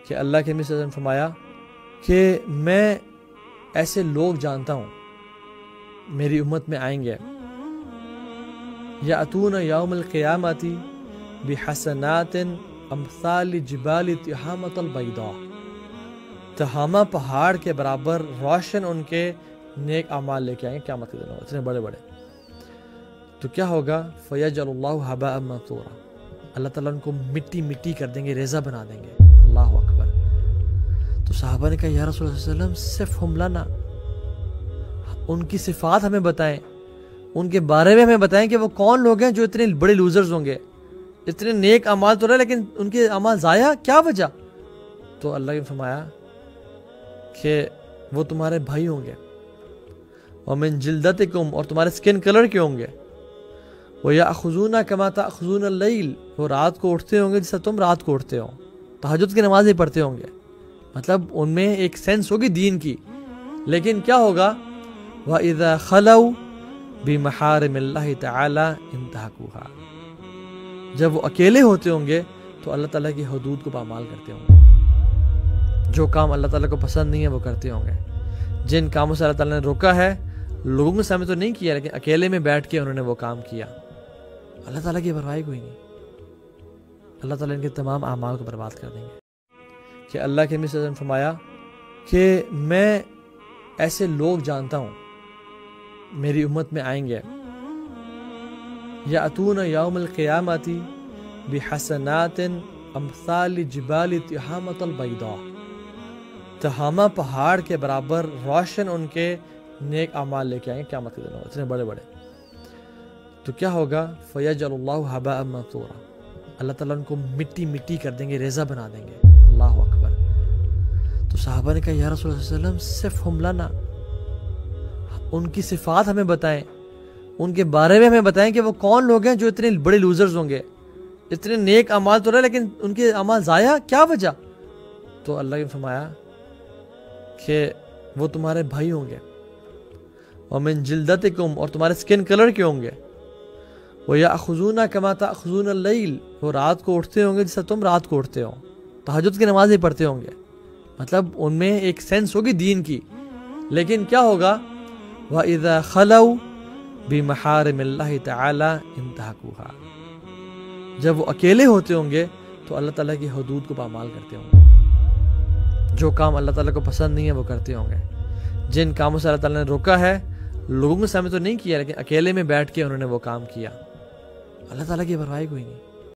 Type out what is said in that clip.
کہ اللہ کے نبی صلی اللہ علیہ وسلم نے فرمایا کہ میں ایسے لوگ جانتا ہوں میری امت میں آئیں گے یاتون یوم القیامت بحسنات امثال جبال تہامۃ البیضاء، تہامہ پہاڑ کے برابر روشن ان کے نیک اعمال لے کے آئیں گے قیامت کے دن، اتنے بڑے بڑے. تو کیا ہوگا؟ فیجعل اللہ ھباء منثورا، اللہ تعالیٰ ان کو مٹی مٹی کر دیں گے، ریزہ بنا دیں گے. اللہ اکبر. تو صحابہ نے کہا یا رسول اللہ صلی اللہ علیہ وسلم صفہم لنا، ان کی صفات ہمیں بتائیں، ان کے بارے میں ہمیں بتائیں کہ وہ کون لوگ ہیں جو اتنے بڑے لوزرز ہوں گے، اتنے نیک اعمال تو رہے لیکن ان کے اعمال ضائع، کیا وجہ؟ تو اللہ نے فرمایا کہ وہ تمہارے بھائی ہوں گے، ومن جلدتکم، اور تمہارے سکن کلر کے ہوں گے، وَيَأْخُذُونَ كَمَا تَأْخُذُونَ اللَّيْلِ، وہ رات کو اٹھتے ہوں گے جیسا تم رات کو اٹھتے ہو، تہجد کی نمازیں پڑھتے ہوں گے. مطلب ان میں ایک سینس ہوگی دین کی، لیکن کیا ہوگا؟ وَإِذَا خَلَوْا بِمَحَارِمِ اللَّهِ تَعَالَى انتهكوها، جب وہ اکیلے ہوتے ہوں گے تو اللہ تعالیٰ کی حدود کو پامال کرتے ہوں گے، جو کام اللہ تعالیٰ کو پسند نہیں ہے وہ کرتے ہوں گے. جن کاموں سے اللہ تعالیٰ نے روکا ہے لوگوں کے سامنے تو نہیں کیا، لیکن اکیلے میں بیٹھ کے انہوں نے وہ کام کیا، اللہ تعالیٰ کی پرواہ کوئی نہیں. اللہ تعالیٰ ان کے تمام اعمال کو برباد کر دیں گے. کہ اللہ کے نبی صلی اللہ علیہ وسلم نے فرمایا کہ میں ایسے لوگ جانتا ہوں میری امت میں آئیں گے یاتون یوم القیامت بحسنات امثال جبال تہامۃ البیضاء، تہامہ پہاڑ کے برابر روشن ان کے نیک اعمال لے کے آئیں گے قیامت کے دن، اتنے بڑے بڑے. تو کیا ہوگا؟ فیجعل اللہ ھباء منثورا، اللہ تعالیٰ ان کو مٹی مٹی کر دیں گے، ریزہ بنا دیں گے. اللہ اکبر. تو صحابہ نے کہا یا رسول اللہ صلی اللہ علیہ وسلم صفہم لنا، ان کی صفات ہمیں بتائیں، ان کے بارے میں ہمیں بتائیں کہ وہ کون لوگ ہیں جو اتنے بڑے لوزرز ہوں گے، اتنے نیک اعمال تو رہے لیکن ان کے اعمال ضائع، کیا وجہ؟ تو اللہ نے فرمایا کہ وہ تمہارے بھائی ہوں گے، ومن جلدتکم، اور تمہارے سکن کلر کے ہوں گے، وَيَأْخُذُونَ كَمَا تَأْخُذُونَ اللَّيْلِ، وہ رات کو اٹھتے ہوں گے جیسا تم رات کو اٹھتے ہو، تہجد کی نمازیں پڑھتے ہوں گے. مطلب ان میں ایک سینس ہوگی دین کی، لیکن کیا ہوگا؟ وَإِذَا خَلَوْا بِمَحَارِمِ اللَّهِ تَعَالَى انتهكوها، جب وہ اکیلے ہوتے ہوں گے تو اللہ تعالیٰ کی حدود کو پامال کرتے ہوں گے، جو کام اللہ تعالیٰ کو پسند نہیں ہے وہ کرتے ہوں گے. جن کاموں سے اللہ تعالیٰ نے روکا ہے لوگوں کے سامنے تو نہیں کیا، لیکن اکیلے میں بیٹھ کے انہوں نے وہ کام کیا، اللہ تعالیٰ کی پرواہ کوئی نہیں.